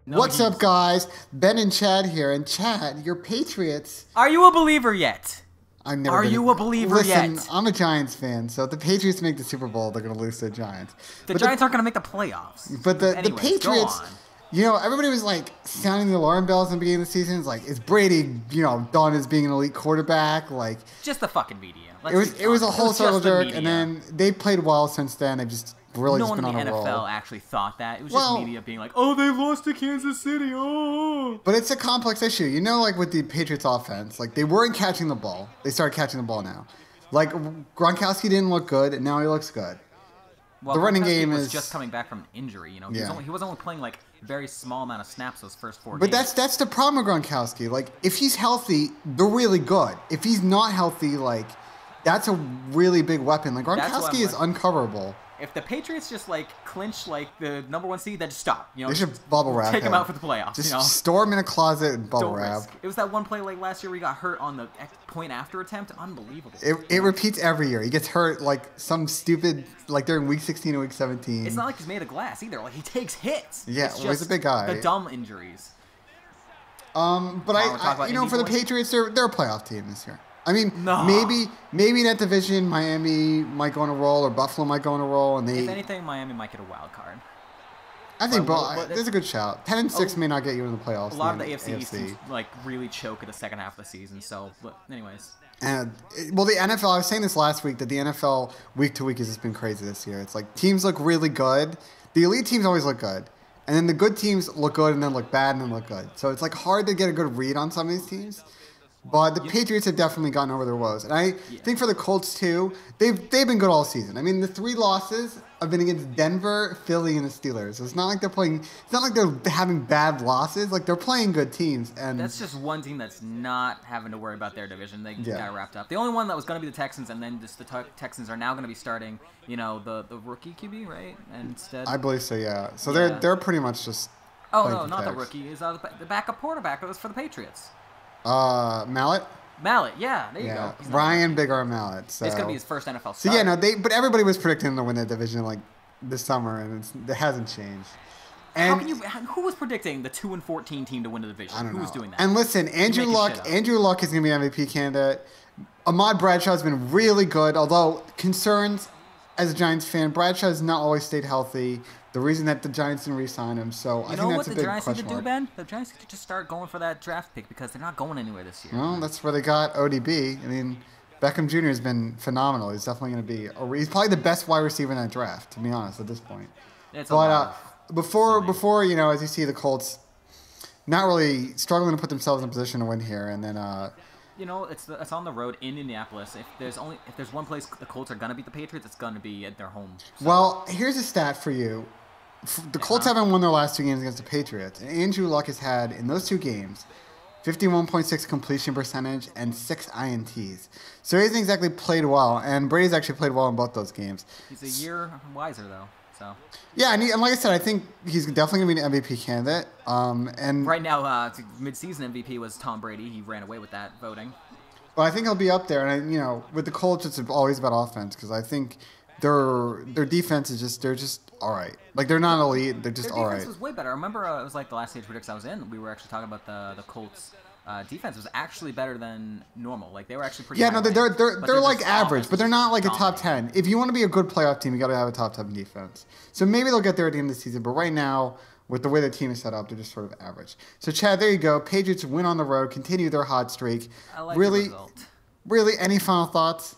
No, What's up, guys? Ben and Chad here. And Chad, your Patriots. Are you a believer yet? I've never Are been you a believer Listen, yet? I'm a Giants fan, so if the Patriots make the Super Bowl, they're going to lose to the Giants. The Giants aren't going to make the playoffs. But the Anyways, Patriots, go on. you know, everybody was like sounding the alarm bells in the beginning of the season. It's like, is Brady, done as being an elite quarterback? Like, Just the fucking media. it was a whole circle jerk, and media. then they played well since then. They've just really No just one been in on the a roll. NFL actually thought that. It was Well- just media being like, oh, they lost to Kansas City. Oh. But it's a complex issue. You know, like with the Patriots offense, like they weren't catching the ball. They started catching the ball now. Like Gronkowski didn't look good, and now he looks good. Well, The running Gronkowski game was is- just coming back from injury. Yeah. He was only playing like a very small amount of snaps those first 4 But games. that's the problem with Gronkowski. Like, if he's healthy, they're really good. If he's not healthy, like, that's a really big weapon. Like, That's what Gronkowski I'm is uncoverable. If the Patriots just like clinch like the #1 seed, then just stop. They should bubble wrap Take him him. out for the playoffs. Just you know? store him in a closet and bubble Don't wrap. risk. It was that one play like last year where he got hurt on the point after attempt. Unbelievable. It repeats every year. He gets hurt like some stupid, like during week 16 and week 17. It's not like he's made of glass either. Like he takes hits. Yeah, It's well, he's a just big guy. The dumb injuries. But we're talking about for the Indy boys? Patriots, they're a playoff team this year. I mean, No. maybe in that division, Miami might go on a roll or Buffalo might go on a roll, and If anything, Miami might get a wild card. I think but there's a good shout. 10-6 may not get you in the playoffs. A lot of in the AFC East teams like really choke at the second half of the season. So, but anyways, And well, the NFL. I was saying this last week that the NFL week to week has just been crazy this year. It's like teams look really good. The elite teams always look good, and then the good teams look good and then look bad and then look good. So it's like hard to get a good read on some of these teams. But the Patriots have definitely gotten over their woes, and I think for the Colts too, they've been good all season. I mean, the 3 losses have been against Denver, Philly, and the Steelers. So it's not like they're playing. It's not like they're having bad losses. Like they're playing good teams, and that's just one team that's not having to worry about their division. They Yeah. got wrapped up. The only one that was going to be the Texans, and then just the Texans are now going to be starting. The rookie QB, right? And instead, I believe so. Yeah. So Yeah. they're pretty much just. oh playing no, for not the Tex. rookie. Is the backup quarterback that was for the Patriots. Mallet. Mallet, yeah, there you Yeah, go. He's not- Ryan Big Arm Mallet. So. It's gonna be his first NFL So start. yeah, no, but everybody was predicting them to win that division like this summer, and it hasn't changed. How And can you? Who was predicting the 2-14 team to win the division? I don't Who know. was doing that? And listen, Andrew making Luck. shit up. Andrew Luck is going to be MVP candidate. Ahmad Bradshaw's been really good, although concerns as a Giants fan. Bradshaw has not always stayed healthy. The reason that the Giants didn't re-sign him, so I You know think what that's a the big Giants need to question do, mark. Ben? The Giants need to just start going for that draft pick because they're not going anywhere this year. Well, that's where they got ODB. I mean, Beckham Jr. has been phenomenal. He's definitely going to be. He's probably the best wide receiver in that draft, to be honest, at this point. It's a But lot of before something. as you see the Colts not really struggling to put themselves in a position to win here, and then it's on the road in Indianapolis. If there's one place the Colts are gonna beat the Patriots, it's gonna be at their home. So, well, here's a stat for you. The Colts haven't won their last 2 games against the Patriots, and Andrew Luck has had in those 2 games 51.6 completion percentage and 6 INTs. So he hasn't exactly played well, and Brady's actually played well in both those games. he's a year wiser though. So Yeah, and like I said, I think he's definitely going to be an MVP candidate. And right now, mid-season MVP was Tom Brady. He ran away with that voting. But I think he'll be up there, and with the Colts, it's always about offense because I think their defense is they're just all right. Like they're not elite, they're just Their all defense right. was way better. I remember it was like the last stage predicts I was in. We were actually talking about the Colts. Defense was actually better than normal. Like they were actually pretty. Yeah, no, high they're ranked, but they're like just average, offense but they're was not like a top dominant. 10. If you want to be a good playoff team, you got to have a top 10 defense. So maybe they'll get there at the end of the season, but right now, with the way the team is set up, they're just sort of average. So Chad, there you go. Patriots win on the road, continue their hot streak. I like really, the result. really, any final thoughts?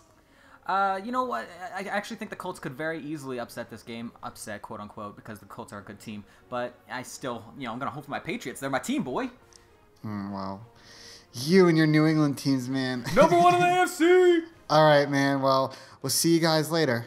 You know what? I actually think the Colts could very easily upset this game. Upset, quote unquote, because the Colts are a good team. But I still, I'm going to hope for my Patriots. They're my team, boy. Wow. You and your New England teams, man. #1 in the AFC. All right, man. Well, we'll see you guys later.